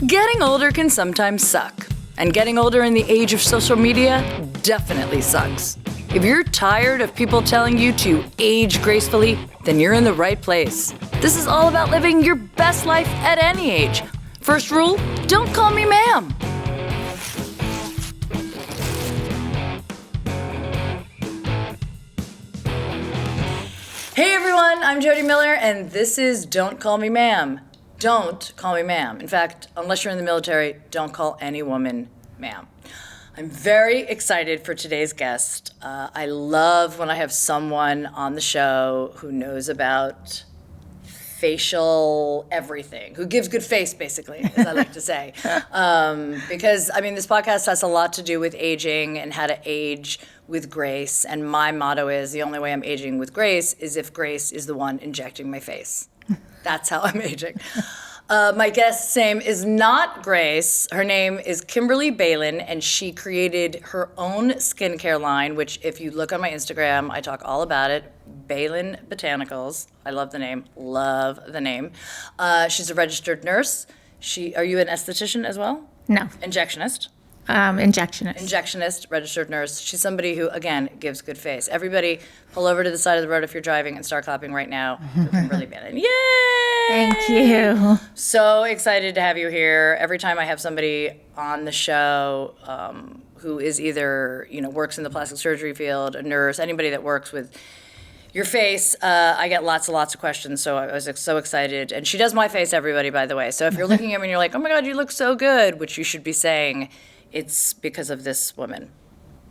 Getting older can sometimes suck, and getting older in the age of social media definitely sucks. If you're tired of people telling you to age gracefully, then you're in the right place. This is all about living your best life at any age. First rule, don't call me ma'am. Hey everyone, I'm Jodi Miller, and this is Don't Call Me Ma'am. Don't call me ma'am. In fact, unless you're in the military, don't call any woman ma'am. I'm very excited for today's guest. I love when I have someone on the show who knows about facial everything, who gives good face, basically, as I like to say. Because, I mean, this podcast has a lot to do with aging and how to age with grace. And my motto is, the only way I'm aging with grace is if Grace is the one injecting my face. That's how I'm aging. My guest's name is not Grace. Her name is Kimberly Bailin, and she created her own skincare line, which if you look on my Instagram, I talk all about it. Bailin Botanicals. I love the name. Love the name. She's a registered nurse. Are you an esthetician as well? No. Injectionist? Injectionist. Injectionist, registered nurse. She's somebody who, again, gives good face. Everybody, pull over to the side of the road if you're driving and start clapping right now. Kimberly Bailin. Yay! Thank you. So excited to have you here. Every time I have somebody on the show who is either, works in the plastic surgery field, a nurse, anybody that works with your face, I get lots of questions, so I was so excited. And she does my face, everybody, by the way. So if you're looking at me and you're like, oh my God, you look so good, which you should be saying, it's because of this woman,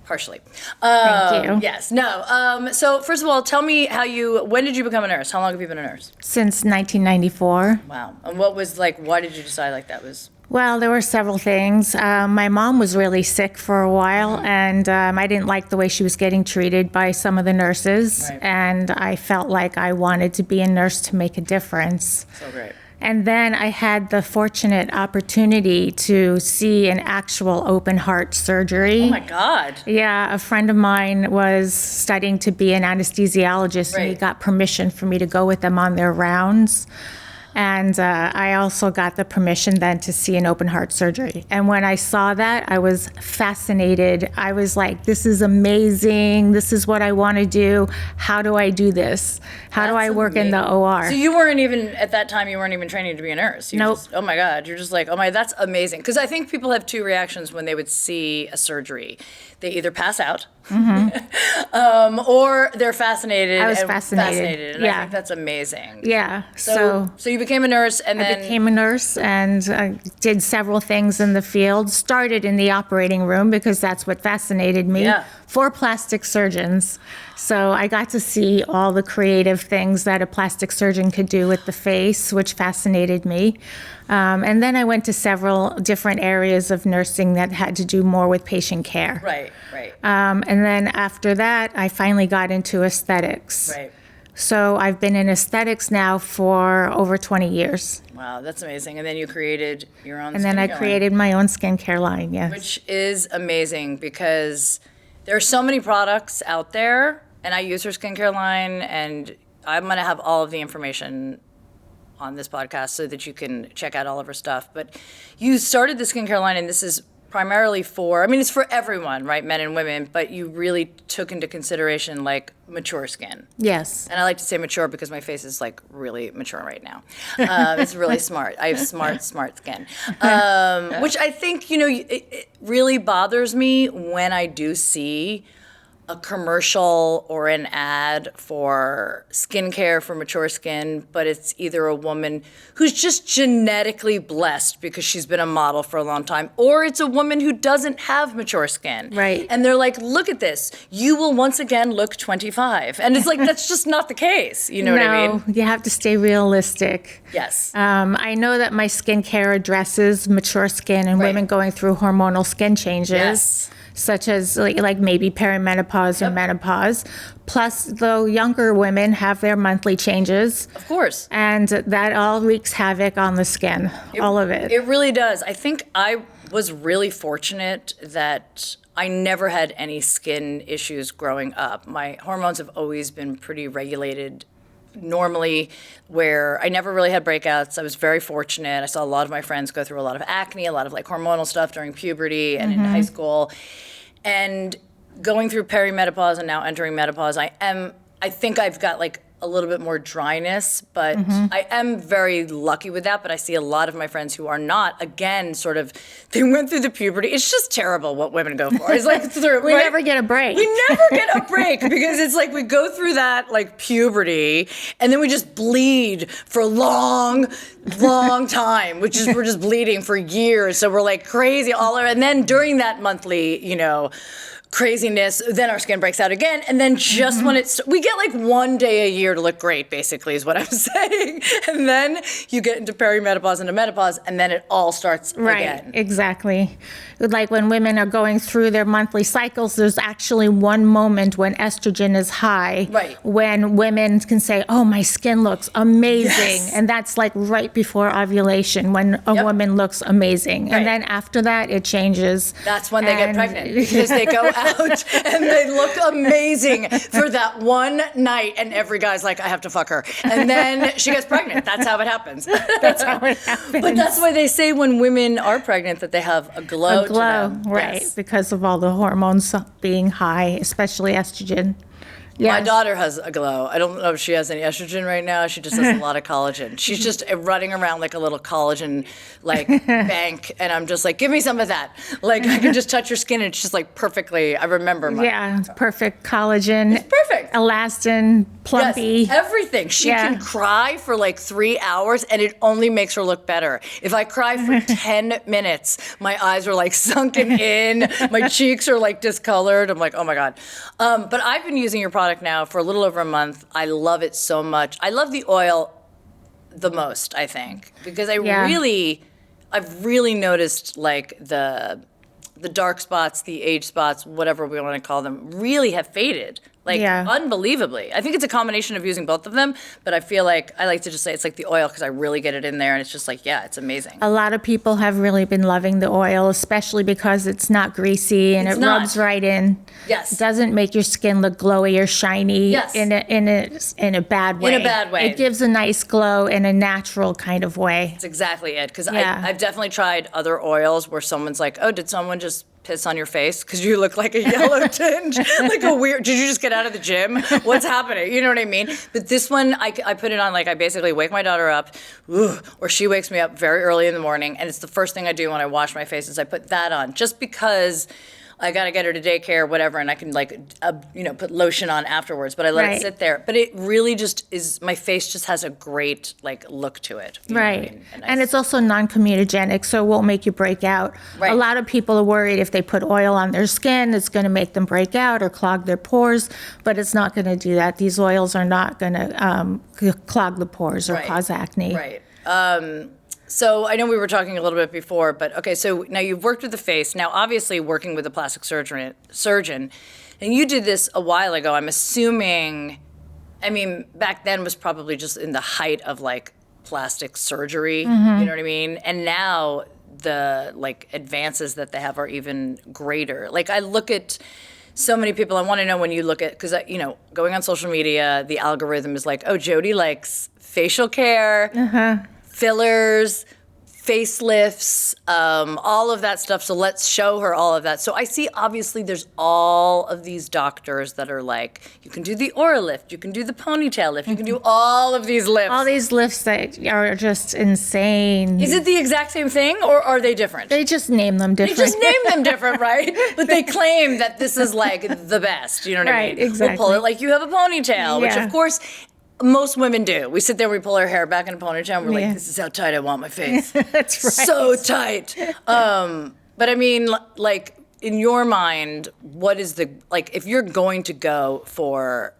partially. Thank you. Yes, no. So first of all, tell me when did you become a nurse? How long have you been a nurse? Since 1994. Wow. And why did you decide that was? Well, there were several things. My mom was really sick for a while, and I didn't like the way she was getting treated by some of the nurses. Right. And I felt like I wanted to be a nurse to make a difference. So great. And then I had the fortunate opportunity to see an actual open heart surgery. Oh my God. Yeah, a friend of mine was studying to be an anesthesiologist, Right. and he got permission for me to go with them on their rounds. And I also got the permission then to see an open heart surgery. And when I saw that, I was fascinated. I was like, this is amazing. This is what I want to do. How do I do this? How do I work in the OR? So you weren't even, at that time, you weren't even training to be a nurse. Nope. Oh my God. You're just like, oh my, that's amazing. Because I think people have two reactions when they would see a surgery. They either pass out, or they're fascinated. I was fascinated. And Yeah. I think that's amazing. Yeah. So you became a nurse, and I then became a nurse and did several things in the field. Started in the operating room because that's what fascinated me. Yeah. For plastic surgeons. So I got to see all the creative things that a plastic surgeon could do with the face, which fascinated me. And then I went to several different areas of nursing that had to do more with patient care. Right. And then after that, I finally got into aesthetics. Right. So I've been in aesthetics now for over 20 years. Wow, that's amazing. And then you created your own. And then I skincare line, created my own skincare line, yes. which is amazing because there are so many products out there, and I use her skincare line, and I'm going to have all of the information on this podcast so that you can check out all of her stuff. But you started the skincare line, and this is primarily it's for everyone, right, men and women, but you really took into consideration mature skin. Yes. And I like to say mature because my face is really mature right now. It's really smart. I have smart skin, which I think, it really bothers me when I do see a commercial or an ad for skincare for mature skin, but it's either a woman who's just genetically blessed because she's been a model for a long time, or it's a woman who doesn't have mature skin. Right. And they're like, look at this. You will once again look 25. And it's like, that's just not the case. You know what I mean? No, you have to stay realistic. Yes. I know that my skincare addresses mature skin and women going through hormonal skin changes. Yes. Such as like maybe perimenopause or menopause. Plus, though, younger women have their monthly changes. Of course. And that all wreaks havoc on the skin, all of it. It really does. I think I was really fortunate that I never had any skin issues growing up. My hormones have always been pretty regulated normally where I never really had breakouts. I was very fortunate. I saw a lot of my friends go through a lot of acne, a lot of like hormonal stuff during puberty and in high school. And going through perimenopause and now entering menopause, I think I've got like a little bit more dryness, but I am very lucky with that. But I see a lot of my friends who are not, again, sort of, they went through the puberty. It's just terrible what women go for. It's like we never get a break. We never get a break because it's like we go through that like puberty and then we just bleed for a long time, which is we're just bleeding for years. So we're like crazy all over. And then during that monthly, craziness, then our skin breaks out again, and then just when we get like one day a year to look great, basically, is what I'm saying. And then you get into perimenopause, into menopause, and then it all starts again. Exactly. Like when women are going through their monthly cycles, there's actually one moment when estrogen is high, when women can say, oh, my skin looks amazing. And that's like right before ovulation when a woman looks amazing. And then after that, it changes. That's when they get pregnant because they go out and they look amazing for that one night, and every guy's like, I have to fuck her. And then she gets pregnant. That's how it happens. That's how it happens. But that's why they say when women are pregnant that they have a glow to them. Right, because of all the hormones being high, especially estrogen. Yes. My daughter has a glow. I don't know if she has any estrogen right now. She just has a lot of collagen. She's just running around like a little collagen bank, and I'm just like, give me some of that. Like I can just touch her skin, and it's just like perfectly. I remember my it's perfect collagen. It's perfect. Elastin, plumpy. Yes, everything. She can cry for like 3 hours, and it only makes her look better. If I cry for 10 minutes, my eyes are like sunken in, my cheeks are like discolored. I'm like, oh my God. But I've been using your product now for a little over a month. I love it so much. I love the oil the most, I think, because I've really noticed like the dark spots, the age spots, whatever we want to call them, really have faded. Unbelievably. I think it's a combination of using both of them, but I feel like I like to just say it's like the oil because I really get it in there, and it's just like, it's amazing. A lot of people have really been loving the oil, especially because it's not greasy and it rubs right in. Yes. It doesn't make your skin look glowy or shiny in a bad way. In a bad way. It gives a nice glow in a natural kind of way. That's exactly it, because I've definitely tried other oils where someone's like, oh, did someone just piss on your face because you look like a yellow tinge, like a weird, did you just get out of the gym? What's happening? You know what I mean? But this one, I put it on, like I basically wake my daughter up, or she wakes me up very early in the morning, and it's the first thing I do when I wash my face is I put that on, just because I got to get her to daycare, whatever, and I can put lotion on afterwards, but I let it sit there. But it really just is, my face just has a great look to it. Right. And it's also non-comedogenic, so it won't make you break out. Right. A lot of people are worried if they put oil on their skin, it's going to make them break out or clog their pores, but it's not going to do that. These oils are not going to clog the pores or cause acne. Right. So I know we were talking a little bit before, but okay, so now you've worked with the face. Now, obviously, working with a plastic surgeon, and you did this a while ago, I'm assuming, back then was probably just in the height of plastic surgery, you know what I mean? And now the advances that they have are even greater. I look at so many people, I want to know when you look at, because, going on social media, the algorithm is like, oh, Jodi likes facial care, fillers, facelifts, all of that stuff. So let's show her all of that. So I see, obviously, there's all of these doctors that are like, you can do the aura lift, you can do the ponytail lift, you can do all of these lifts. All these lifts that are just insane. Is it the exact same thing, or are they different? They just name them different. They just name them different, right? But they claim that this is the best. You know what I mean? Right, exactly. We'll pull it like you have a ponytail, which of course most women do. We sit there, we pull our hair back in a ponytail, and we're like, this is how tight I want my face. That's right. So tight. But in your mind, what is if you're going to go for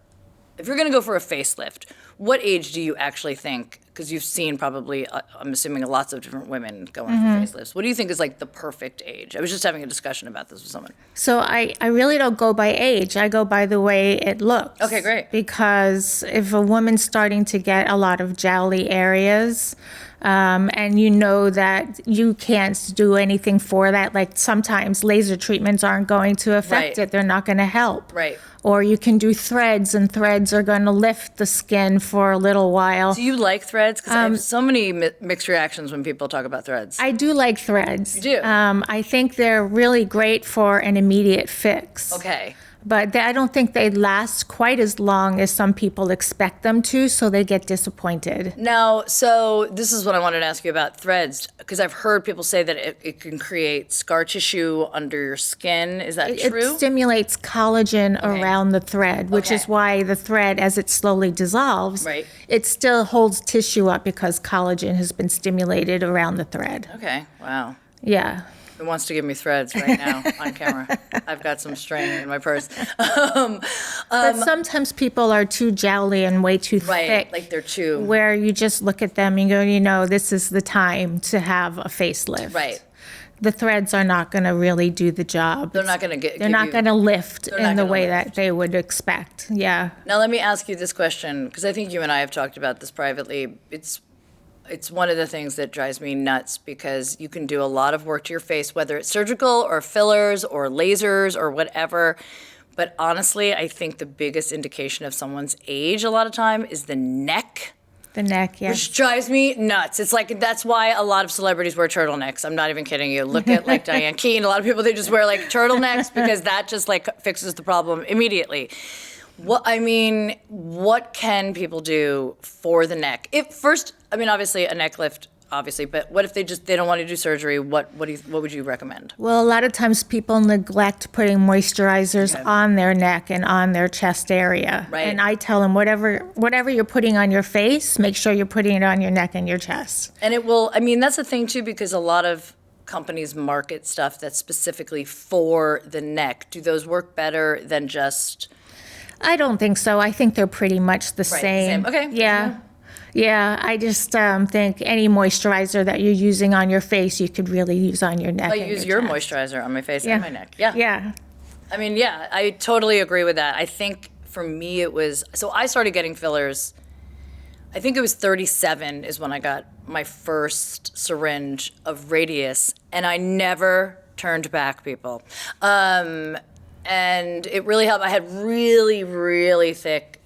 a facelift, what age do you actually think, because you've seen probably, I'm assuming, lots of different women going for facelifts. What do you think is the perfect age? I was just having a discussion about this with someone. So I really don't go by age. I go by the way it looks. Okay, great. Because if a woman's starting to get a lot of jowly areas, and you know that you can't do anything for that. Like sometimes laser treatments aren't going to affect Right. it. They're not going to help. Right. Or you can do threads, and threads are going to lift the skin for a little while. Do you like threads? Because I have so many mixed reactions when people talk about threads. I do like threads. You do? I think they're really great for an immediate fix. Okay. But I don't think they last quite as long as some people expect them to, so they get disappointed. Now, so this is what I wanted to ask you about threads, because I've heard people say that it can create scar tissue under your skin. Is that true? It stimulates collagen around the thread, which is Okay. why the thread, as it slowly dissolves, Right. it still holds tissue up because collagen has been stimulated around the thread. Okay. Wow. Yeah. Who wants to give me threads right now on camera? I've got some string in my purse. But sometimes people are too jowly and way too Right, thick. like they're too. Where you just look at them and go, this is the time to have a facelift. Right. The threads are not going to really do the job. They're not going to They're not going to lift not in the gonna way lift. that they would expect. Yeah. Now let me ask you this question, because I think you and I have talked about this privately. It's one of the things that drives me nuts, because you can do a lot of work to your face, whether it's surgical or fillers or lasers or whatever. But honestly, I think the biggest indication of someone's age a lot of time is the neck, The neck, yes. which drives me nuts. It's like, that's why a lot of celebrities wear turtlenecks. I'm not even kidding you. Look at like Diane Keaton. A lot of people, they just wear like turtlenecks because that just like fixes the problem immediately. What can people do for the neck? Obviously a neck lift, obviously, but what if they don't want to do surgery? What would you recommend? Well, a lot of times people neglect putting moisturizers on their neck and on their chest area. Right. And I tell them, whatever you're putting on your face, make sure you're putting it on your neck and your chest. And that's the thing too, because a lot of companies market stuff that's specifically for the neck. Do those work better than just... I don't think so. I think they're pretty much the same. Okay. Yeah. Yeah, I just think any moisturizer that you're using on your face, you could really use on your neck. I and use your your chest. moisturizer on my face Yeah. and my neck. Yeah. Yeah. I totally agree with that. I think for me so I started getting fillers, I think it was 37 is when I got my first syringe of Radius, and I never turned back, people. And it really helped. I had really, really thick,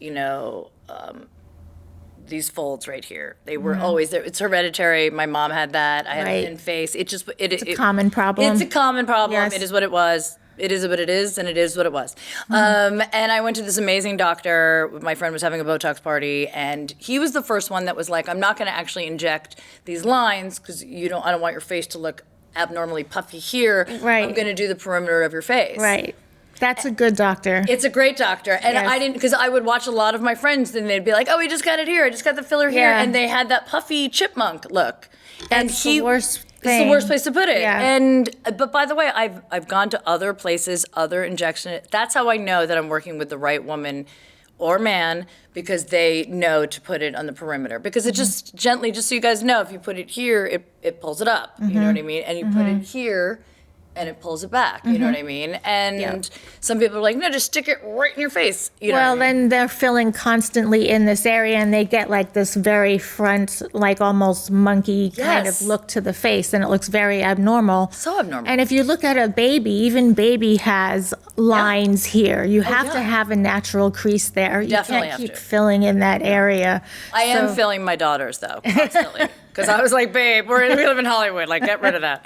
these folds right here. They were always there. It's hereditary. My mom had that. I had a thin face. It's a common problem. It's a common problem. Yes. It is what it was. It is what it is, and it is what it was. And I went to this amazing doctor. My friend was having a Botox party, and he was the first one that was like, I'm not going to actually inject these lines because I don't want your face to look abnormally puffy here. Right. I'm going to do the perimeter of your face. Right. That's a good doctor. It's a great doctor. And Yes. I didn't, because I would watch a lot of my friends and they'd be like, oh, we just got it here. I just got the filler here. Yeah. And they had that puffy chipmunk look. That's the worst It's thing. the worst place to put it. Yeah. But by the way, I've gone to other places, other injection. That's how I know that I'm working with the right woman or man, because they know to put it on the perimeter. Because it just gently, just so you guys know, if you put it here, it pulls it up. You know what I mean? And you put it here, and it pulls it back. You know what I mean? And some people are like, no, just stick it right in your face. You know Well, what I mean? then they're filling constantly in this area, and they get like this very front, like almost monkey kind Yes. of look to the face, and it looks very abnormal. So abnormal. And if you look at a baby, even baby has lines here. You have to have a natural crease there. You Definitely can't have keep to. filling in that area. I am So- filling my daughters, though, constantly. Because I was like, babe, we live in Hollywood. Like, get rid of that.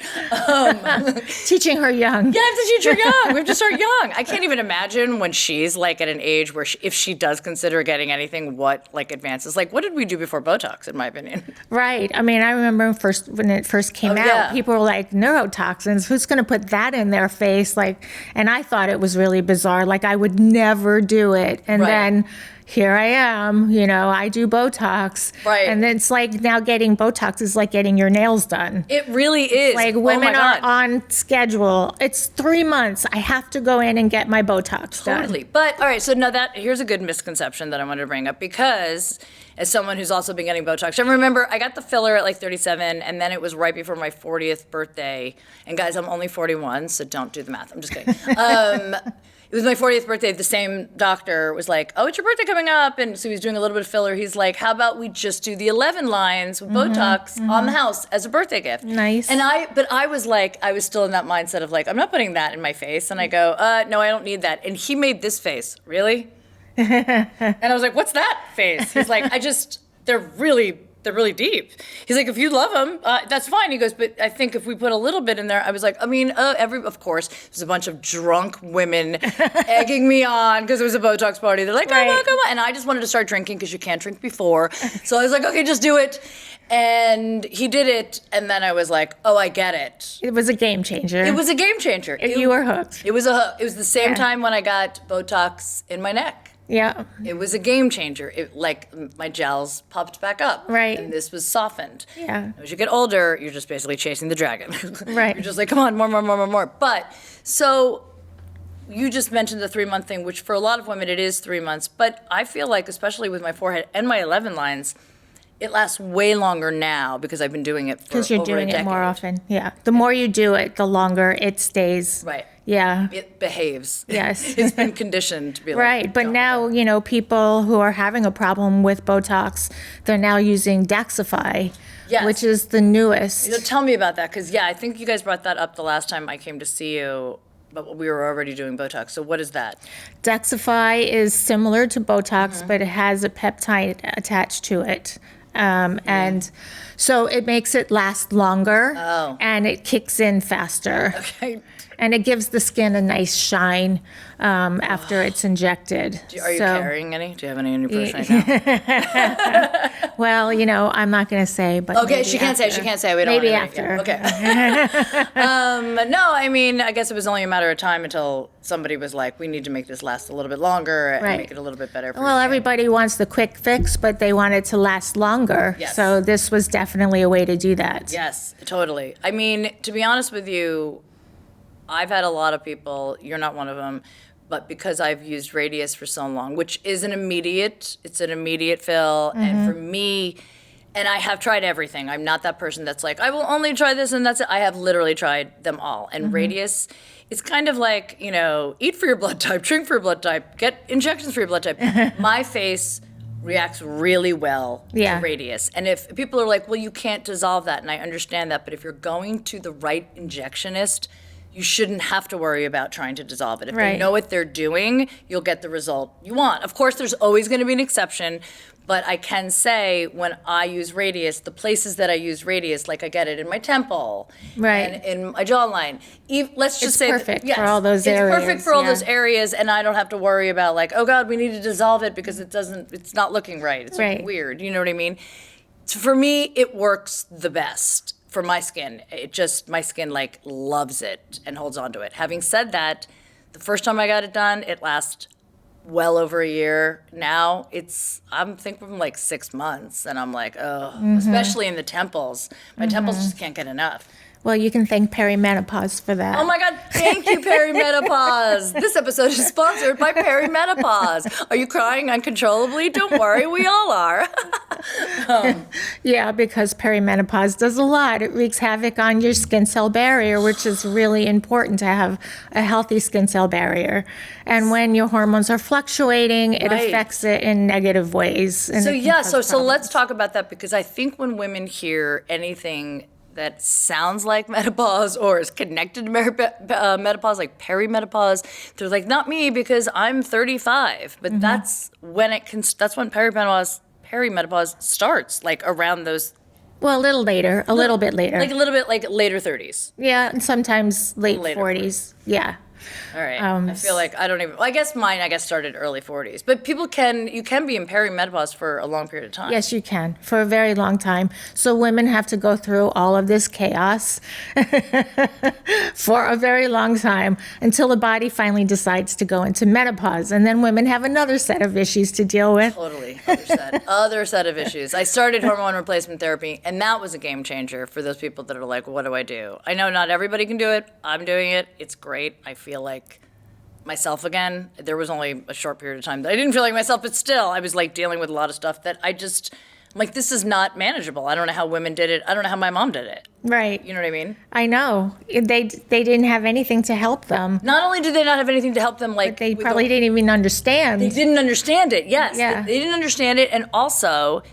Teaching her young. Yeah, I have to teach her young. We have to start young. I can't even imagine when she's like at an age where if she does consider getting anything, what like advances. Like, what did we do before Botox, in my opinion? Right. I mean, I remember when it first came out, yeah. people were like, neurotoxins, who's going to put that in their face? Like, and I thought it was really bizarre. Like, I would never do it. And Right. then here I am, I do Botox. Right. And it's like now getting Botox is like getting your nails done. It really is. Like Oh women my are God. on schedule. It's 3 months. I have to go in and get my Botox done. Totally. But all right, so now here's a good misconception that I wanted to bring up, because as someone who's also been getting Botox. I remember I got the filler at like 37, and then it was right before my 40th birthday. And guys, I'm only 41, so don't do the math. I'm just kidding. It was my 40th birthday. The same doctor was like, "Oh, it's your birthday coming up," and so he was doing a little bit of filler. He's like, "How about we just do the 11 lines with Botox on the house as a birthday gift?" Nice. And I was like, I was still in that mindset of like, I'm not putting that in my face. And I go, no, I don't need that. And he made this face, really? And I was like, what's that face? He's like, they're really deep. He's like, if you love them, that's fine. He goes, but I think if we put a little bit in there, I was like, I mean, of course, there's a bunch of drunk women egging me on because it was a Botox party. They're like, come on. And I just wanted to start drinking because you can't drink before. So I was like, okay, just do it. And he did it, and then I was like, oh, I get it. It was a game changer. It was a game changer. You were hooked. It was the same time when I got Botox in my neck. Yeah. It was a game changer. Like my gels popped back up. Right. And this was softened. Yeah. As you get older, you're just basically chasing the dragon. Right. You're just like, come on, more. But so you just mentioned the 3-month thing, which for a lot of women it is 3 months. But I feel like, especially with my forehead and my 11 lines, it lasts way longer now because I've been doing it for over a decade. Because you're doing it more often. Yeah. The more you do it, the longer it stays. Right. Yeah. It behaves. Yes. It's been conditioned to be like. Right. But don't now, people who are having a problem with Botox, they're now using Daxify, Yes. which is the newest. Tell me about that, because I think you guys brought that up the last time I came to see you, but we were already doing Botox. So what is that? Daxify is similar to Botox, but it has a peptide attached to it. And so it makes it last longer, and it kicks in faster. Okay. And it gives the skin a nice shine after it's injected. Are you carrying any? Do you have any in your purse right now? Well, I'm not going to say, but Okay, she can't say. We don't Maybe want to after. Okay. No, I mean, I guess it was only a matter of time until somebody was like, we need to make this last a little bit longer and Right. make it a little bit better for Well, your skin. everybody wants the quick fix, but they want it to last longer. Yes. So this was definitely a way to do that. Yes, totally. I mean, to be honest with you, I've had a lot of people, you're not one of them, but because I've used Radius for so long, which is an immediate fill, and for me, and I have tried everything. I'm not that person that's like, I will only try this and that's it. I have literally tried them all. And Radius, it's kind of like, eat for your blood type, drink for your blood type, get injections for your blood type. My face reacts really well Yeah. to Radius. And if people are like, well, you can't dissolve that, and I understand that, but if you're going to the right injectionist, you shouldn't have to worry about trying to dissolve it. If they Right. know what they're doing, you'll get the result you want. Of course, there's always going to be an exception, but I can say when I use Radius, the places that I use Radius, like I get it in my temple, Right. and in my jawline. Let's just It's say perfect for all those It's perfect areas, for all yeah. those areas, and I don't have to worry about like, oh God, we need to dissolve it because it's not looking right. It's Right. weird. You know what I mean? For me, it works the best. For my skin, my skin like loves it and holds on to it. Having said that, the first time I got it done, it lasts well over a year. Now I'm thinking like 6 months, and I'm like, especially in the temples. My temples just can't get enough. Well, you can thank perimenopause for that. Oh my God, thank you, perimenopause. This episode is sponsored by perimenopause. Are you crying uncontrollably? Don't worry, we all are. Yeah, because perimenopause does a lot. It wreaks havoc on your skin cell barrier, which is really important to have a healthy skin cell barrier. And when your hormones are fluctuating, it Right. affects it in negative ways. And So it can yeah, cause so let's problems. talk about that, because I think when women hear anything that sounds like menopause or is connected to menopause, like perimenopause, they're like, not me because I'm 35. But that's when that's when perimenopause starts, like around those, Well, a little later, a little bit later. like a little bit like later 30s. Yeah, and sometimes late Later 40s. Yeah. All right. I feel like I guess mine started early 40s. But you can be in perimenopause for a long period of time. Yes, you can, for a very long time. So women have to go through all of this chaos for a very long time until the body finally decides to go into menopause. And then women have another set of issues to deal with. Totally. Other set of issues. I started hormone replacement therapy, and that was a game changer for those people that are like, what do I do? I know not everybody can do it. I'm doing it. It's great. I feel like myself again. There was only a short period of time that I didn't feel like myself, but still, I was like dealing with a lot of stuff that I'm like, this is not manageable. I don't know how women did it. I don't know how my mom did it. Right. You know what I mean? I know. They didn't have anything to help them. Not only did they not have anything to help them, like, But they probably didn't even understand. They didn't understand it. Yes. Yeah. They didn't understand it. And also,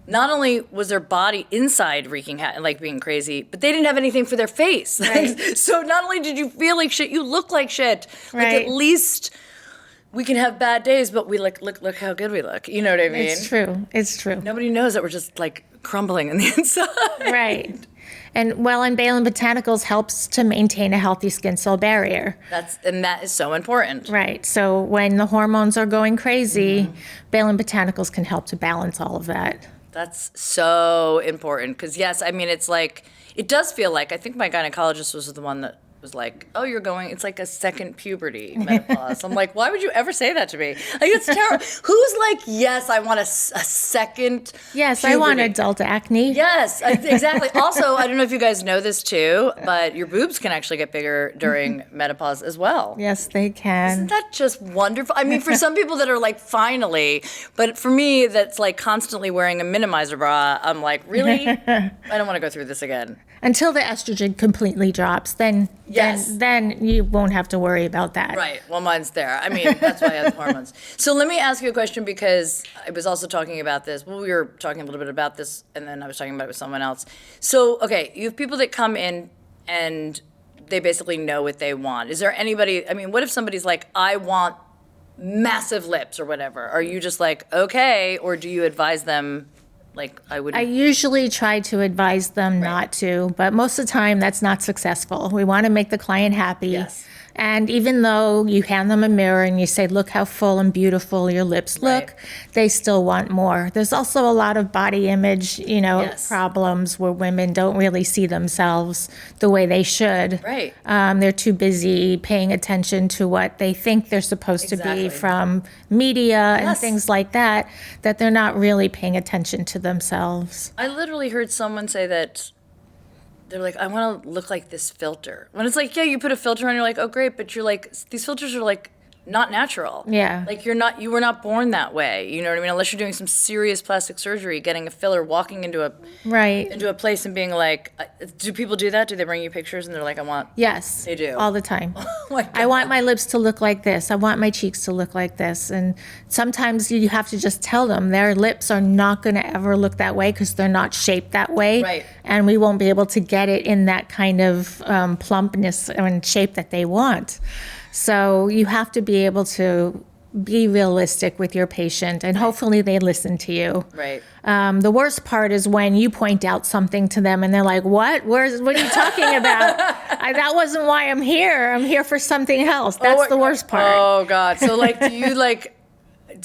not only was their body inside wreaking like being crazy, but they didn't have anything for their face. Right. So not only did you feel like shit, you look like shit. Like, Right. at least we can have bad days, but we look how good we look. You know what I mean? It's true. It's true. Nobody knows that we're just like crumbling on the inside. Right. And Bailin Botanicals helps to maintain a healthy skin cell barrier. That is so important. Right. So when the hormones are going crazy, Bailin Botanicals can help to balance all of that. That's so important because, yes, I mean, it's like, it does feel like, I think my gynecologist was the one that was like, oh, it's like a second puberty, menopause. I'm like, why would you ever say that to me? Like, it's terrible. Who's like, yes, I want a second Yes, puberty. I want adult acne. Yes, exactly. Also, I don't know if you guys know this too, but your boobs can actually get bigger during menopause as well. Yes, they can. Isn't that just wonderful? I mean, for some people that are like, finally, but for me, that's like constantly wearing a minimizer bra, I'm like, really? I don't want to go through this again. Until the estrogen completely drops, then you won't have to worry about that. Right. Well, mine's there. I mean, that's why I have the hormones. So let me ask you a question because I was also talking about this. Well, we were talking a little bit about this, and then I was talking about it with someone else. So, okay, you have people that come in and they basically know what they want. Is there anybody, I mean, what if somebody's like, I want massive lips or whatever? Are you just like, okay, or do you advise them? Like, I usually try to advise them not to, but most of the time that's not successful. We want to make the client happy. Yes. And even though you hand them a mirror and you say, look how full and beautiful your lips look, they still want more. There's also a lot of body image, problems where women don't really see themselves the way they should. Right. They're too busy paying attention to what they think they're supposed to be from media and things like that they're not really paying attention to themselves. I literally heard someone say that they're like, I want to look like this filter. When it's like, yeah, you put a filter on, you're like, oh, great, but you're like, these filters are like not natural. Yeah. Like you were not born that way. You know what I mean? Unless you're doing some serious plastic surgery, getting a filler, walking into a place and being like, do people do that? Do they bring you pictures and they're like, I want? Yes. They do. All the time. Oh my God. I want my lips to look like this. I want my cheeks to look like this. And sometimes you have to just tell them their lips are not going to ever look that way because they're not shaped that way. Right. And we won't be able to get it in that kind of plumpness and shape that they want. So you have to be able to be realistic with your patient, and hopefully they listen to you. Right. The worst part is when you point out something to them and they're like, what are you talking about? That wasn't why I'm here. I'm here for something else. That's the worst part. Oh, God. So, like, do you, like,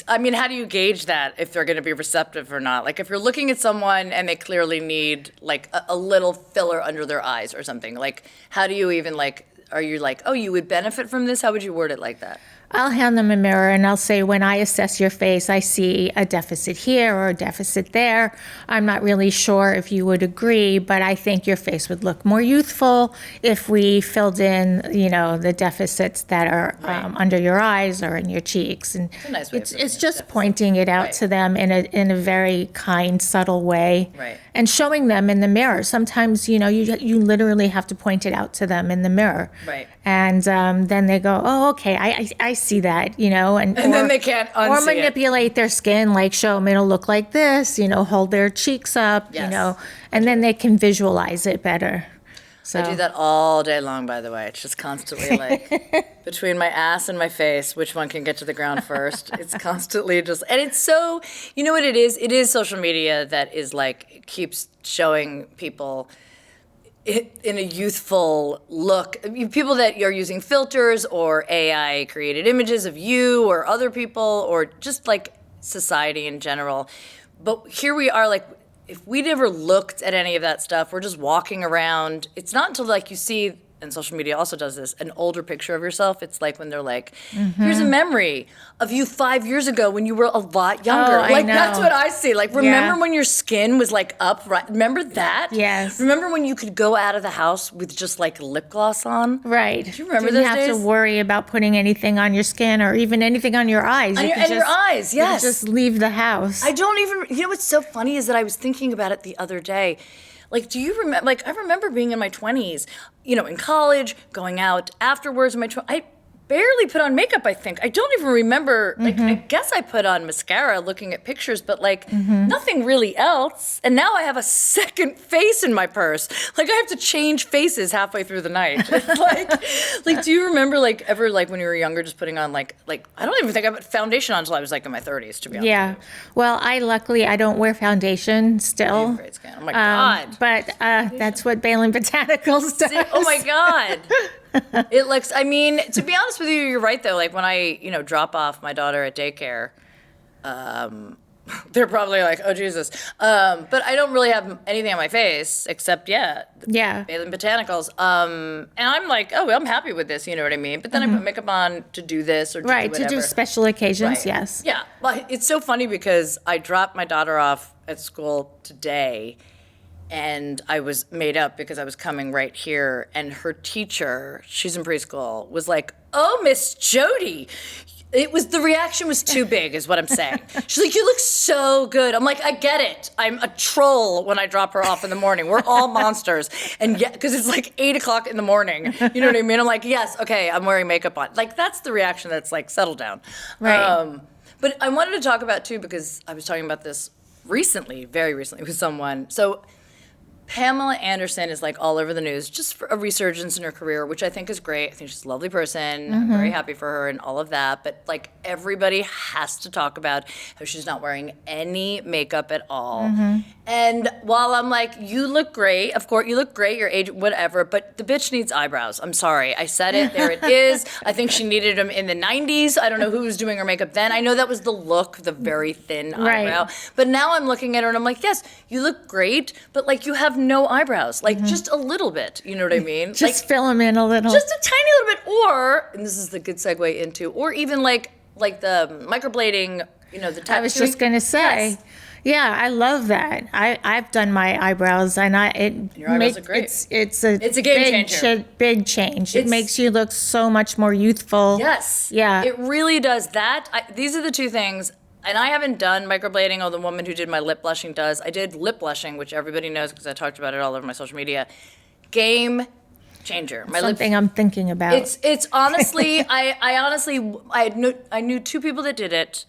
I mean, how do you gauge that if they're going to be receptive or not? Like, if you're looking at someone and they clearly need, like, a little filler under their eyes or something, like, how do you even, like, are you like, oh, you would benefit from this? How would you word it like that? I'll hand them a mirror and I'll say, when I assess your face, I see a deficit here or a deficit there. I'm not really sure if you would agree, but I think your face would look more youthful if we filled in, the deficits that are under your eyes or in your cheeks. And It's a nice way of it's just pointing it out to them in a very kind, subtle way. Right. And showing them in the mirror. Sometimes, you literally have to point it out to them in the mirror. Right. And then they go, oh, okay, I see that, and then they can't unsee or manipulate their skin, like show them it'll look like this, hold their cheeks up, and then they can visualize it better. So I do that all day long, by the way. It's just constantly like between my ass and my face, which one can get to the ground first? It's constantly just, and it's so, you know what it is? It is social media that is like, keeps showing people in a youthful look. People that are using filters or AI created images of you or other people or just like society in general. But here we are, like, if we never looked at any of that stuff, we're just walking around. It's not until like you see and social media also does this, an older picture of yourself. It's like when they're like, here's a memory of you 5 years ago when you were a lot younger. I Like, know. that's what I see. Like, remember Yeah. when your skin was like up, right? Remember that? Yes. Remember when you could go out of the house with just like lip gloss on? Right. Do you remember Didn't those have days? to worry about putting anything on your skin or even anything on your eyes. You could Your eyes, you could yes. just leave the house. I don't even, you know what's so funny is that I was thinking about it the other day. Like, do you remember, like, I remember being in my 20s, you know, in college, going out afterwards in my 20s. I barely put on makeup, I think. I don't even remember, like, I guess I put on mascara looking at pictures, but, like, nothing really else. And now I have a second face in my purse. Like, I have to change faces halfway through the night. like, do you remember, like, ever, like, when you were younger, just putting on, like, I don't even think I put foundation on until I was, like, in my 30s, to be honest. Yeah. Well, luckily, I don't wear foundation still. Great skin. Oh, my God. But that's what Bailin Botanicals does. Oh my God. It looks, I mean, to be honest with you, you're right though. Like when I, you know, drop off my daughter at daycare, they're probably like, oh Jesus. But I don't really have anything on my face except, Yeah. Bailin Botanicals. And I'm like, oh, well, I'm happy with this, you know what I mean? But then I put makeup on to do this or to Right. do To whatever. do special occasions, Right. yes. Yeah. Well, it's so funny because I dropped my daughter off at school today and I was made up because I was coming right here and her teacher, she's in preschool, was like, oh, Miss Jodi. The reaction was too big is what I'm saying. She's like, you look so good. I'm like, I get it. I'm a troll when I drop her off in the morning. We're all monsters. And yeah, because it's like 8 o'clock in the morning. You know what I mean? I'm like, yes, okay, I'm wearing makeup on. Like, that's the reaction that's like, settle down. Right. But I wanted to talk about too, because I was talking about this recently, very recently with someone. So Pamela Anderson is like all over the news just for a resurgence in her career, which I think is great. I think she's a lovely person. I'm very happy for her and all of that. But like everybody has to talk about how she's not wearing any makeup at all. And while I'm like, you look great, of course, you look great, your age, whatever, but the bitch needs eyebrows. I'm sorry. I said it. There it is. I think she needed them in the 90s. I don't know who was doing her makeup then. I know that was the look, the very thin eyebrow. But now I'm looking at her and I'm like, yes, you look great, but like you have no eyebrows, like just a little bit. You know what I mean? Just fill them in a little. Just a tiny little bit, or, and this is the good segue into, or even like the microblading, you know, the tattooing. I was just going to say. Yes. Yeah, I love that. I've done my eyebrows, and Your eyebrows look great. It's a game changer. Big change. It makes you look so much more youthful. Yes. Yeah. It really does that. These are the two things. And I haven't done microblading, although the woman who did my lip blushing does. I did lip blushing, which everybody knows because I talked about it all over my social media. Game changer. My Something I'm thinking about. It's honestly, I knew two people that did it,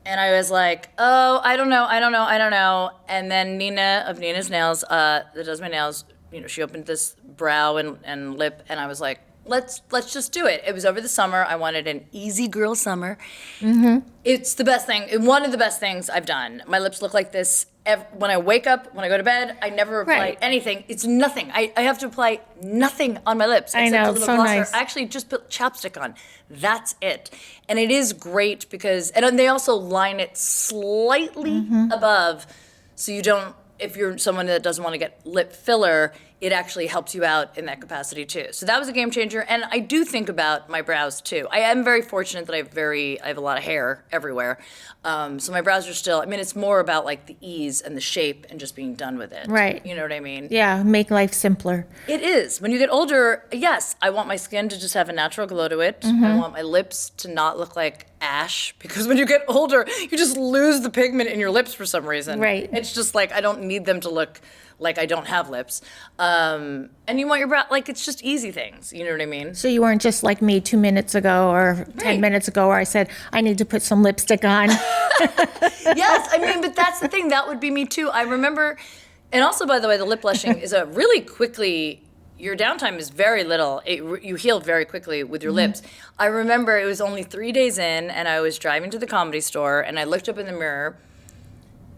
and I was like, oh, I don't know. And then Nina of Nina's Nails, that does my nails, you know, she opened this brow and lip, and I was like, let's just do it. It was over the summer. I wanted an easy girl summer. It's the best thing, one of the best things I've done. My lips look like this when I wake up, when I go to bed. I never apply anything. It's nothing. I have to apply nothing on my lips. I know, a little so glosser. nice. I actually just put chapstick on. That's it. And it is great because, and they also line it slightly above so you don't, if you're someone that doesn't want to get lip filler, it actually helps you out in that capacity too. So that was a game changer. And I do think about my brows too. I am very fortunate that I have a lot of hair everywhere. So my brows are still, I mean, it's more about like the ease and the shape and just being done with it. Right. You know what I mean? Yeah, make life simpler. It is. When you get older, yes, I want my skin to just have a natural glow to it. I want my lips to not look like ash, because when you get older, you just lose the pigment in your lips for some reason. Right. It's just like, I don't need them to look like I don't have lips. And you want your brow, like, it's just easy things. You know what I mean? So you weren't just like me 2 minutes ago or 10 minutes ago where I said, I need to put some lipstick on. Yes, I mean, but that's the thing. That would be me too. I remember, and also, by the way, the lip blushing is a really quickly, your downtime is very little. You heal very quickly with your lips. I remember it was only 3 days in, and I was driving to the Comedy Store, and I looked up in the mirror,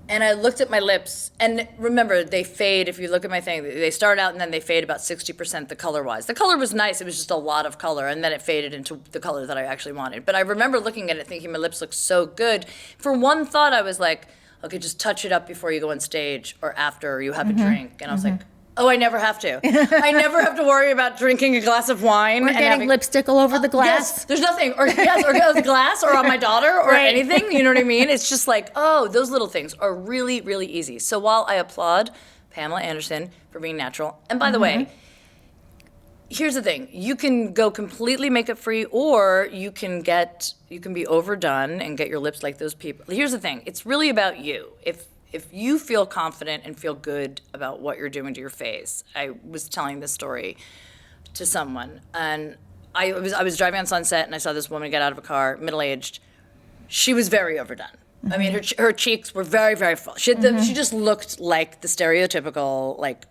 and I looked at my lips, and remember, they fade. If you look at my thing, they start out and then they fade about 60% the color-wise. The color was nice. It was just a lot of color, and then it faded into the color that I actually wanted. But I remember looking at it thinking my lips look so good. For one thought, I was like, okay, just touch it up before you go on stage or after you have a drink. And I was like, Oh, I never have to. I never have to worry about drinking a glass of wine Or and getting having lipstick all over the glass. Yes, there's nothing. Or the glass, or on my daughter, or Right. anything. You know what I mean? It's just like, oh, those little things are really, really easy. So while I applaud Pamela Anderson for being natural, and by the way, here's the thing: you can go completely makeup free, or you can be overdone and get your lips like those people. Here's the thing: it's really about you. If you feel confident and feel good about what you're doing to your face. I was telling this story to someone, and I was driving on Sunset, and I saw this woman get out of a car, middle-aged. She was very overdone. I mean, her cheeks were very, very full. She just looked like the stereotypical, like,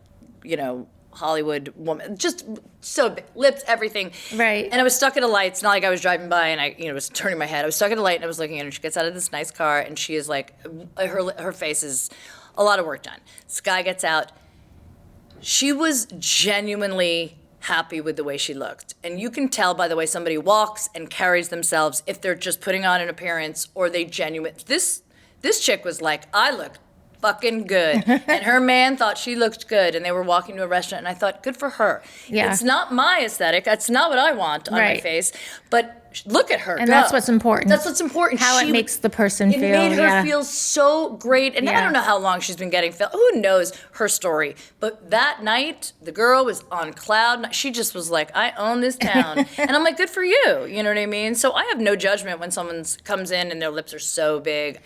Hollywood woman, just so big, lips, everything. Right. And I was stuck at a light. It's not like I was driving by and I, was turning my head. I was stuck at a light and I was looking at her. She gets out of this nice car and she is like, her face is a lot of work done. This guy gets out. She was genuinely happy with the way she looked. And you can tell by the way somebody walks and carries themselves if they're just putting on an appearance or they this chick was like, I look fucking good. And her man thought she looked good and they were walking to a restaurant and I thought, good for her. Yeah. It's not my aesthetic. That's not what I want on my face. But look at her And go. that's what's important. That's what's important. How it makes the person feel. It made her feel so great. And I Yeah. don't know how long she's been getting filled. Who knows her story? But that night, the girl was on cloud. She just was like, I own this town. And I'm like, good for you. You know what I mean? So I have no judgment when someone comes in and their lips are so big.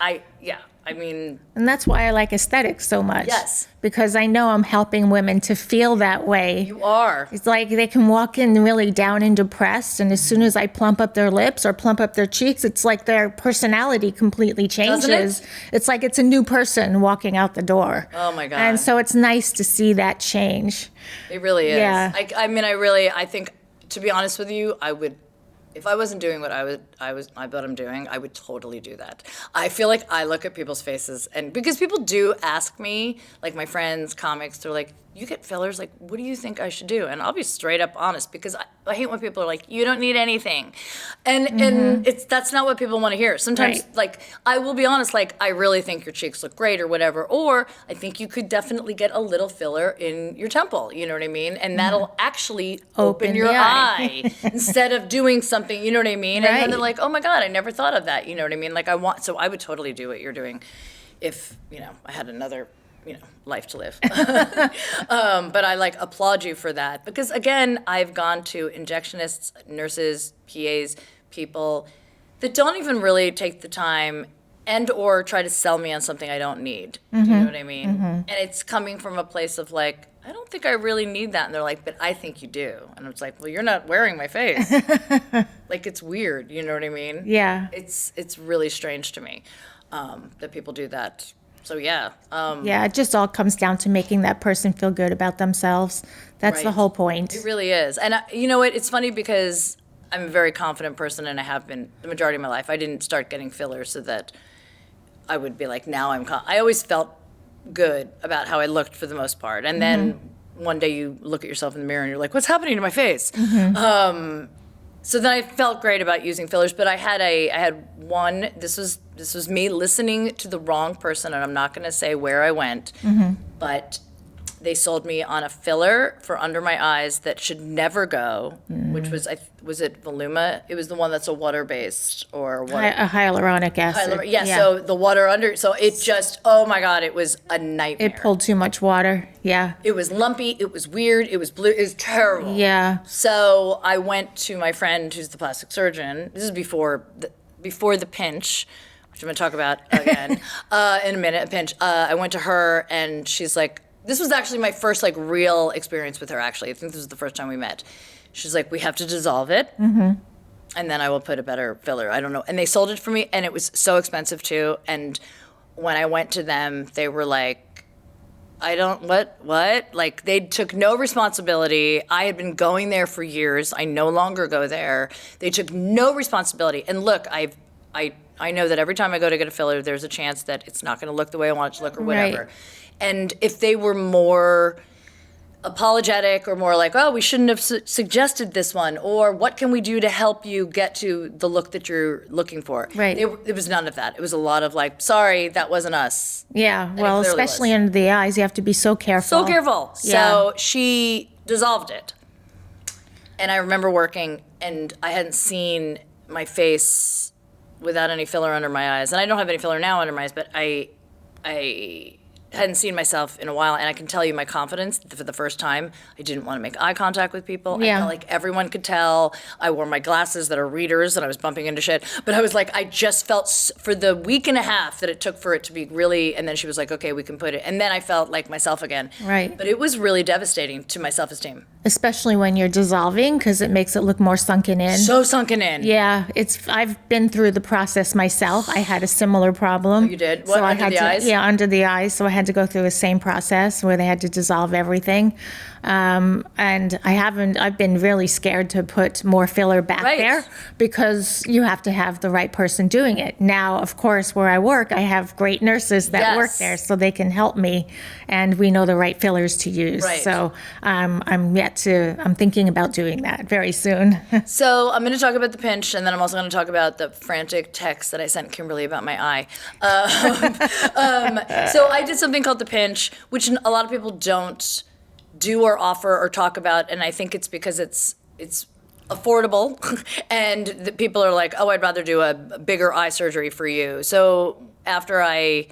And that's why I like aesthetics so much. Yes. Because I know I'm helping women to feel that way. You are. It's like they can walk in really down and depressed, and as soon as I plump up their lips or plump up their cheeks, it's like their personality completely changes. Doesn't it? It's like it's a new person walking out the door. Oh my God. And so it's nice to see that change. It really is. Yeah. I think, to be honest with you, I would, if I wasn't doing what I'm doing, I would totally do that. I feel like I look at people's faces, and because people do ask me, like my friends, comics, they're like, you get fillers, like, what do you think I should do? And I'll be straight up honest, because I hate when people are like, you don't need anything. And that's not what people want to hear. Sometimes, like, I will be honest, like, I really think your cheeks look great or whatever, or I think you could definitely get a little filler in your temple, you know what I mean? And that'll actually open your eye instead of doing something, you know what I mean? And then they're like, oh my God, I never thought of that, you know what I mean? Like, so I would totally do what you're doing if, I had another life to live. But I applaud you for that, because again, I've gone to injectionists, nurses, PAs, people that don't even really take the time and or try to sell me on something I don't need. Do you know what I mean? And it's coming from a place of like, I don't think I really need that. And they're like, but I think you do. And it's like, well, you're not wearing my face. Like, it's weird. You know what I mean? Yeah. It's really strange to me that people do that. So yeah. Yeah, it just all comes down to making that person feel good about themselves. That's the whole point. It really is. And you know what? It's funny because I'm a very confident person, and I have been the majority of my life. I didn't start getting fillers so that I would be like, now I always felt good about how I looked for the most part. And then one day you look at yourself in the mirror and you're like, what's happening to my face? So then I felt great about using fillers, but I had one. This was me listening to the wrong person, and I'm not going to say where I went, but they sold me on a filler for under my eyes that should never go, which was it Voluma? It was the one that's a water-based or what? A hyaluronic acid. Yeah, so the water under, so it just, oh my God, it was a nightmare. It pulled too much water. Yeah. It was lumpy, it was weird, it was blue, it was terrible. Yeah. So I went to my friend who's the plastic surgeon. This is before the pinch, which I'm going to talk about again in a minute, a pinch. I went to her and she's like, this was actually my first real experience with her, actually. I think this was the first time we met. She's like, we have to dissolve it, and then I will put a better filler. I don't know. And they sold it for me, and it was so expensive too. And when I went to them, they were like, what? Like, they took no responsibility. I had been going there for years. I no longer go there. They took no responsibility. And look, I know that every time I go to get a filler, there's a chance that it's not going to look the way I want it to look or whatever. Right. And if they were more apologetic or more like, oh, we shouldn't have suggested this one, or what can we do to help you get to the look that you're looking for. Right. It was none of that. It was a lot of like, sorry, that wasn't us. Yeah, well, clearly especially was. under the eyes, you have to be so careful. So careful. Yeah. So she dissolved it. And I remember working, and I hadn't seen my face without any filler under my eyes. And I don't have any filler now under my eyes, but I hadn't seen myself in a while, and I can tell you my confidence for the first time. I didn't want to make eye contact with people. Yeah. I felt like everyone could tell. I wore my glasses that are readers, and I was bumping into shit. But I was like, I just felt for the week and a half that it took for it to be really, and then she was like, okay, we can put it. And then I felt like myself again. Right. But it was really devastating to my self-esteem. Especially when you're dissolving, because it makes it look more sunken in. So sunken in. Yeah, I've been through the process myself. I had a similar problem. Oh, you did? What, I under had the eyes? Yeah, under the eyes. So I had to go through the same process where they had to dissolve everything. And I've been really scared to put more filler back Right. there because you have to have the right person doing it. Now, of course, where I work, I have great nurses that work Yes. there so they can help me, and we know the right fillers to use. Right. So I'm thinking about doing that very soon. So I'm going to talk about the pinch, and then I'm also going to talk about the frantic text that I sent Kimberly about my eye. So I did something called the pinch, which a lot of people don't do or offer or talk about, and I think it's because it's affordable, and the people are like, oh, I'd rather do a bigger eye surgery for you. So after I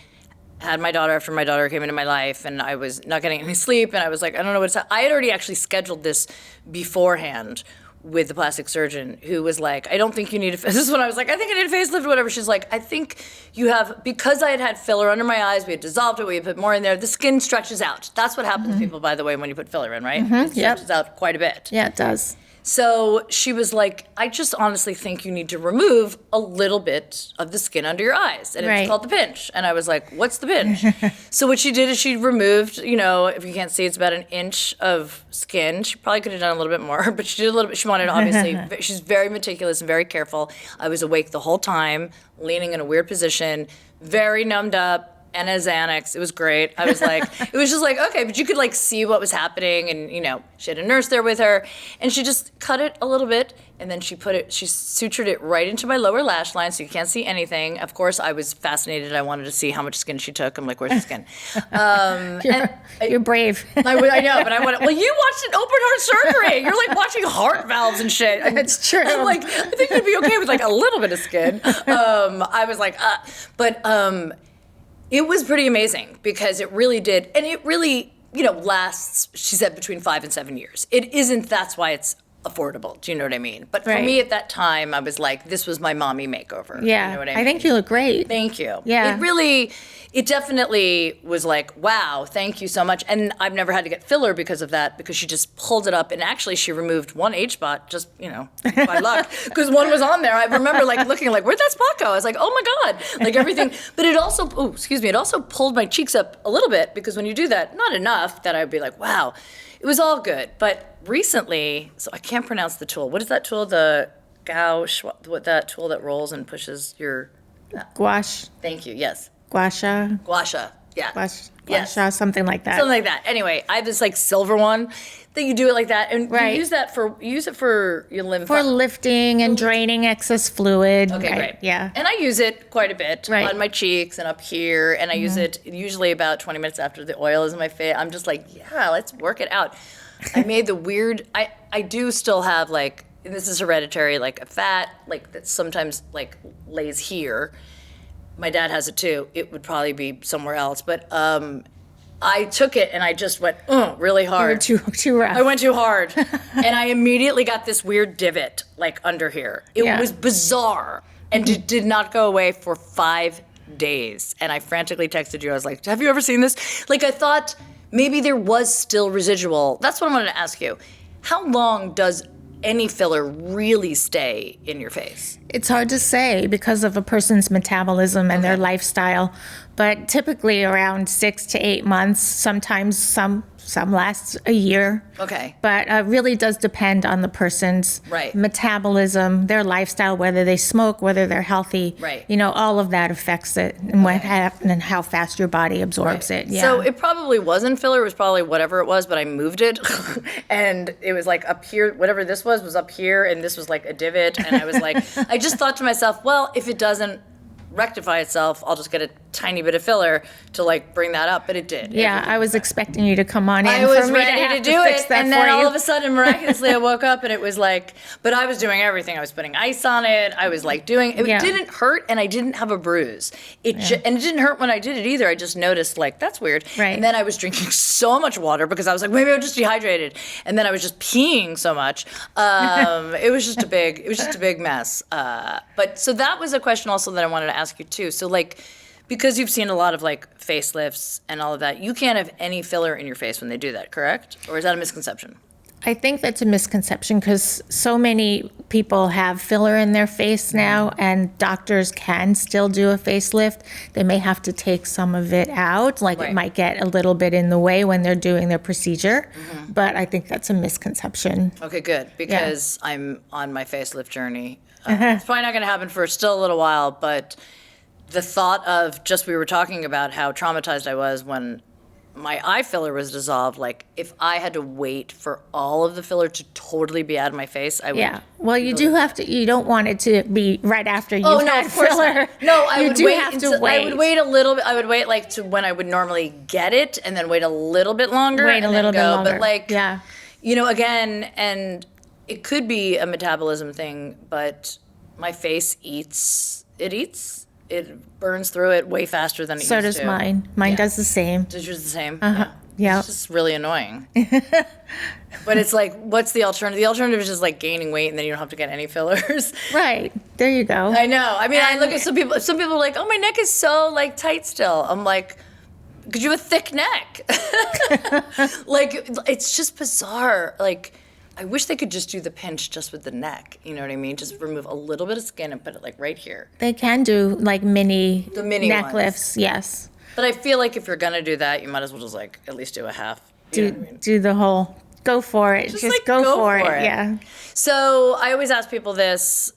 had my daughter, after my daughter came into my life, and I was not getting any sleep, and I was like, I don't know what I had already actually scheduled this beforehand with the plastic surgeon, who was like, I don't think you need a, this is when I was like, I think I need a facelift or whatever. She's like, I think you have, because I had filler under my eyes, we had dissolved it, we had put more in there, the skin stretches out. That's what happens to people, by the way, when you put filler in, right? It stretches out quite a bit. Yeah, it does. So she was like, I just honestly think you need to remove a little bit of the skin under your eyes. And Right. it's called the pinch. And I was like, what's the pinch? So what she did is she removed, if you can't see, it's about an inch of skin. She probably could have done a little bit more, but she did a little bit. She wanted, obviously, she's very meticulous and very careful. I was awake the whole time, leaning in a weird position, very numbed up. And a Xanax. It was great. I was like, it was just like, okay, but you could like see what was happening. And, she had a nurse there with her. And she just cut it a little bit. And then she sutured it right into my lower lash line so you can't see anything. Of course, I was fascinated. I wanted to see how much skin she took. I'm like, where's the skin? You're brave. I know, but I want to, well, you watched an open heart surgery. You're like watching heart valves and shit. That's true. I'm like, I think you'd be okay with like a little bit of skin. I was like, it was pretty amazing because it really did. And it really, lasts, she said, between 5 and 7 years. It isn't, that's why it's affordable. Do you know what I mean? But for Right. me at that time, I was like, this was my mommy makeover. Yeah, You know what I mean? I think you look great. Thank you. Yeah. It definitely was like, wow, thank you so much. And I've never had to get filler because of that, because she just pulled it up. And actually, she removed one H-spot just, by luck, because one was on there. I remember like looking like, where'd that spot go? I was like, oh my God, like everything. But it also, it also pulled my cheeks up a little bit, because when you do that, not enough that I'd be like, wow, it was all good. But recently, so I can't pronounce the tool. What is that tool? The gouache, what that tool that rolls and pushes your, Gouache, thank you, yes. gua sha, Yeah. gua sha, something like that. Something like that. Anyway, I have this like silver one that you do it like that, and Right. you use it for your lymph. For lifting and draining excess fluid. Okay, right. great. Yeah. And I use it quite a bit Right. on my cheeks and up here, and I use it usually about 20 minutes after the oil is in my face. I'm just like, yeah, let's work it out. I made the weird. I do still have like, and this is hereditary, like a fat like that sometimes like lays here. My dad has it too. It would probably be somewhere else, but I took it and I just went really hard. You were too rough. I went too hard, and I immediately got this weird divot like under here. It Yeah. was bizarre, and it did not go away for 5 days. And I frantically texted you. I was like, "Have you ever seen this?" Like I thought maybe there was still residual. That's what I wanted to ask you. How long does any filler really stay in your face? It's hard to say because of a person's metabolism and their lifestyle, but typically around 6 to 8 months. Sometimes some last a year. Okay. But really does depend on the person's Right. metabolism, their lifestyle, whether they smoke, whether they're healthy. Right. You know, all of that affects it and what happens and how fast your body absorbs it. Yeah. So it probably wasn't filler. It was probably whatever it was, but I moved it. And it was like up here, whatever this was up here. And this was like a divot. And I was like, I just thought to myself, well, if it doesn't rectify itself, I'll just get a tiny bit of filler to like bring that up, but it did. Yeah, I was expecting you to come on in. I was for me ready to, to have do fix it, that and then for all you. of a sudden, miraculously, I woke up and it was like, but I was doing everything. I was putting ice on it. I was like doing, it Yeah. didn't hurt, and I didn't have a bruise. And it didn't hurt when I did it either. I just noticed like, that's weird. Right. And then I was drinking so much water because I was like, maybe I'm just dehydrated. And then I was just peeing so much. It was just a big mess. But so that was a question also that I wanted to ask you too. So like, because you've seen a lot of like facelifts and all of that, you can't have any filler in your face when they do that, correct? Or is that a misconception? I think that's a misconception because so many people have filler in their face now, and doctors can still do a facelift. They may have to take some of it out, like Right. it might get a little bit in the way when they're doing their procedure, but I think that's a misconception. Okay, good, because I'm on my facelift journey. It's probably not going to happen for still a little while, but the thought of just, we were talking about how traumatized I was when my eye filler was dissolved. Like, if I had to wait for all of the filler to totally be out of my face, I would. Yeah, well, you do have to. You don't want it to be right after you've Oh no, had of course filler. not. No, I you would do wait. have to wait. I would wait a little bit. I would wait like to when I would normally get it, and then wait a little bit longer. Wait a and little then bit go. longer. But like, Yeah. you know, again, and it could be a metabolism thing, but my face eats. It burns through it way faster than it So used does to. mine. Mine does the same. It's just the same. Yeah. It's just really annoying. But it's like, what's the alternative? The alternative is just like gaining weight, and then you don't have to get any fillers. Right. There you go. I know. I mean, I look at some people. Some people are like, "Oh, my neck is so like tight still." I'm like, "Because you have a thick neck." Like, it's just bizarre. Like, I wish they could just do the pinch just with the neck. You know what I mean? Just remove a little bit of skin and put it like right here. They can do like mini neck ones. lifts. Yes. But I feel like if you're gonna do that, you might as well just like at least do a half. You know what I mean? Do the whole. Go for it. Just like, go for it. for it. Yeah. So I always ask people this,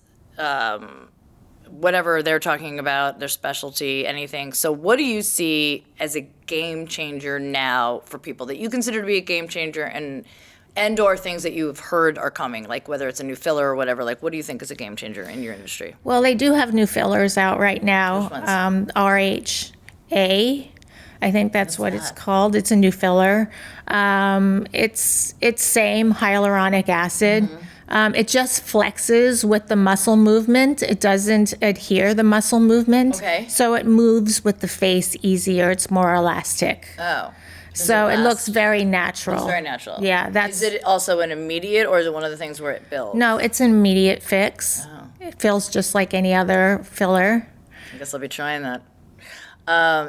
whatever they're talking about, their specialty, anything. So what do you see as a game changer now for people that you consider to be a game changer, and or things that you've heard are coming, like whether it's a new filler or whatever? Like, what do you think is a game changer in your industry? Well, they do have new fillers out right now. Which ones? RHA. I think that's what it's called. It's a new filler. It's same hyaluronic acid. It just flexes with the muscle movement. It doesn't adhere the muscle movement. Okay. So it moves with the face easier. It's more elastic. Oh. So it looks last? very natural. It's very natural. Yeah, that's. Is it also an immediate, or is it one of the things where it builds? No, it's an immediate fix. Oh. It feels just like any other filler. I guess I'll be trying that.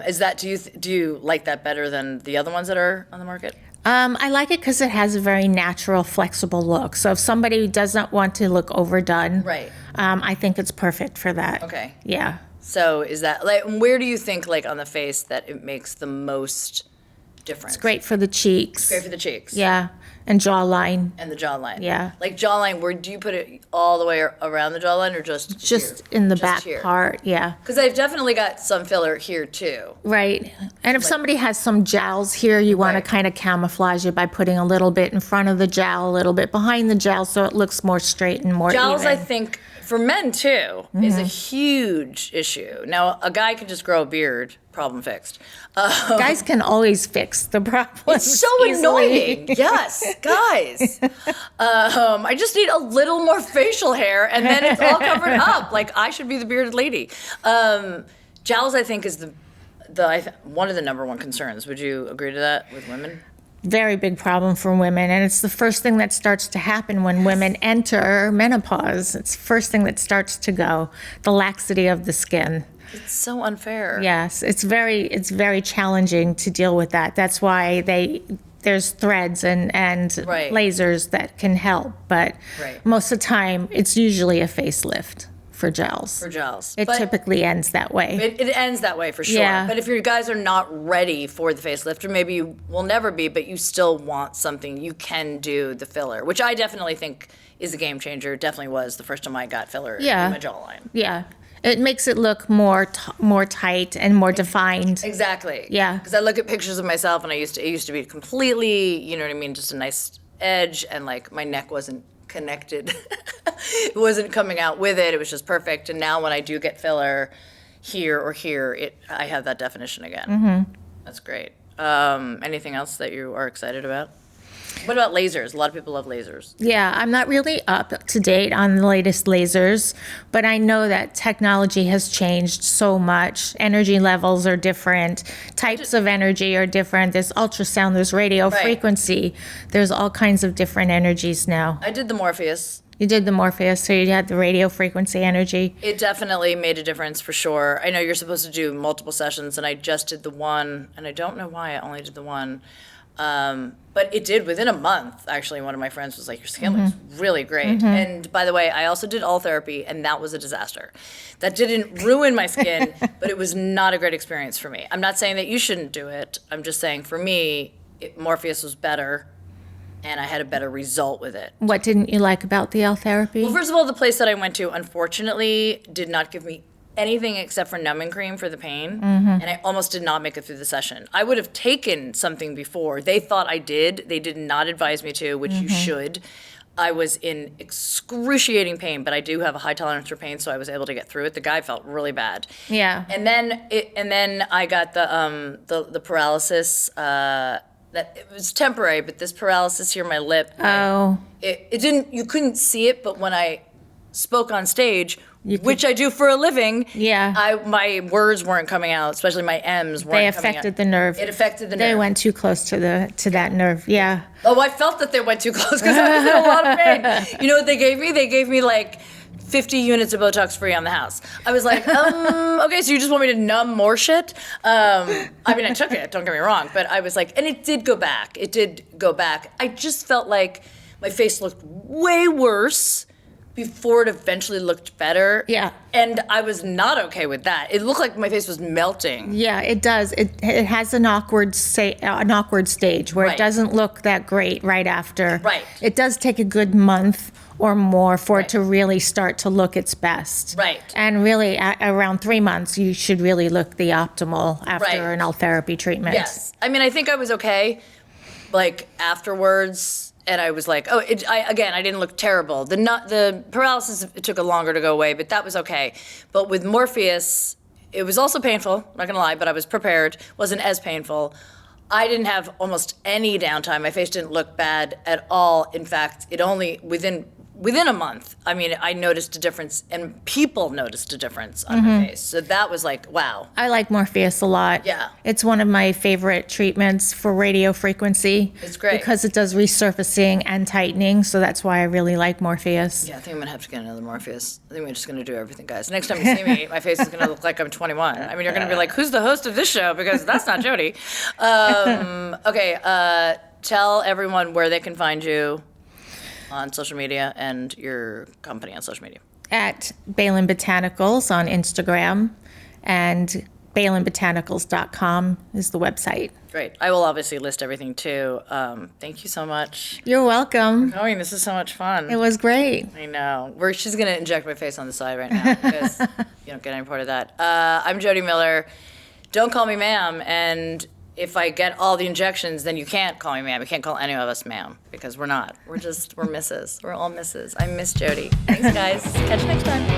Is that, do you like that better than the other ones that are on the market? I like it because it has a very natural, flexible look. So if somebody doesn't want to look overdone, Right. I think it's perfect for that. Okay. Yeah. So is that, like, where do you think, like, on the face that it makes the most difference? Great for the cheeks. Great for the cheeks. Yeah. And jawline. And the jawline. Yeah. Like jawline, where do you put it all the way around the jawline, or just Just in the Just back here? part. Yeah. Because I've definitely got some filler here too. Right. And if somebody has some jowls here, you want Right. to kind of camouflage it by putting a little bit in front of the jowl, a little bit behind the jowl, so it looks more straight and more Jowls, even. I think, for men too, is a huge issue. Now, a guy can just grow a beard, problem fixed. Guys can always fix the problem. It's so annoying. Yes, guys. I just need a little more facial hair, and then it's all covered up. Like, I should be the bearded lady. Jowls, I think, is one of the number one concerns. Would you agree to that with women? Very big problem for women, and it's the first thing that starts to happen when women enter menopause. It's the first thing that starts to go, the laxity of the skin. It's so unfair. Yes, it's very challenging to deal with that. That's why there's threads and Right. lasers that can help, but Right. most of the time it's usually a facelift for gels. For gels. It But typically ends that way. it ends that way for sure. Yeah. But if you guys are not ready for the facelift, or maybe you will never be, but you still want something, you can do the filler, which I definitely think is a game changer. Definitely was the first time I got filler Yeah. in my jawline. Yeah. It makes it look more tight and more defined. Exactly. Yeah. Because I look at pictures of myself, and it used to be completely, you know what I mean, just a nice edge, and like my neck wasn't connected. It wasn't coming out with it. It was just perfect. And now when I do get filler here or here, I have that definition again. Mm-hmm. That's great. Anything else that you are excited about? What about lasers? A lot of people love lasers. Yeah, I'm not really up to date on the latest lasers, but I know that technology has changed so much. Energy levels are different, types of energy are different. There's ultrasound, there's radio frequency, there's all kinds of different energies now. I did the Morpheus. You did the Morpheus, so you had the radio frequency energy. It definitely made a difference for sure. I know you're supposed to do multiple sessions, and I just did the one, and I don't know why I only did the one. But it did within a month. Actually, one of my friends was like, your skin looks really great. And by the way, I also did all therapy, and that was a disaster. That didn't ruin my skin, but it was not a great experience for me. I'm not saying that you shouldn't do it. I'm just saying for me, Morpheus was better, and I had a better result with it. What didn't you like about the L-therapy? Well, first of all, the place that I went to, unfortunately, did not give me anything except for numbing cream for the pain, and I almost did not make it through the session. I would have taken something before. They thought I did. They did not advise me to, which you should. I was in excruciating pain, but I do have a high tolerance for pain, so I was able to get through it. The guy felt really bad. Yeah. And then I got the paralysis. That it was temporary, but this paralysis here, my lip. Oh. It didn't. You couldn't see it, but when I spoke on stage, which I do for a living, Yeah. my words weren't coming out, especially my M's weren't They coming out. affected the nerve. It affected the nerve. They went too close to that nerve. Yeah. Oh, I felt that they went too close because I was in a lot of pain. You know what they gave me? They gave me like 50 units of Botox free on the house. I was like, okay, so you just want me to numb more shit? I mean, I took it, don't get me wrong, but I was like, and it did go back. It did go back. I just felt like my face looked way worse before it eventually looked better. Yeah. And I was not okay with that. It looked like my face was melting. Yeah, it does. It has an awkward stage where Right. it doesn't look that great right after. Right. It does take a good month or more for it to really start to look its best. Right. And really, around 3 months, you should really look the optimal after Right. an L-therapy treatment. Yes. I mean, I think I was okay, like, afterwards. And I was like, I didn't look terrible. The paralysis, it took a longer to go away, but that was okay. But with Morpheus, it was also painful, not gonna lie, but I was prepared. Wasn't as painful. I didn't have almost any downtime. My face didn't look bad at all. In fact, it only, within a month, I mean, I noticed a difference, and people noticed a difference on my face. So that was like, wow. I like Morpheus a lot. Yeah. It's one of my favorite treatments for radio frequency. It's great. Because it does resurfacing and tightening, so that's why I really like Morpheus. Yeah, I think I'm gonna have to get another Morpheus. I think we're just gonna do everything, guys. Next time you see me, my face is gonna look like I'm 21. I mean, you're gonna be like, "Who's the host of this show?" Because that's not Jodi. Okay, tell everyone where they can find you on social media and your company on social media. At Bailin Botanicals on Instagram, and BailinBotanicals.com is the website. Great. I will obviously list everything too. Thank you so much. You're welcome. Oh, this is so much fun. It was great. I know. She's going to inject my face on the side right now because you don't get any part of that. I'm Jodi Miller. Don't call me ma'am. And if I get all the injections, then you can't call me ma'am. You can't call any of us ma'am because we're not. We're misses. We're all misses. I miss Jodi. Thanks, guys. Catch you next time.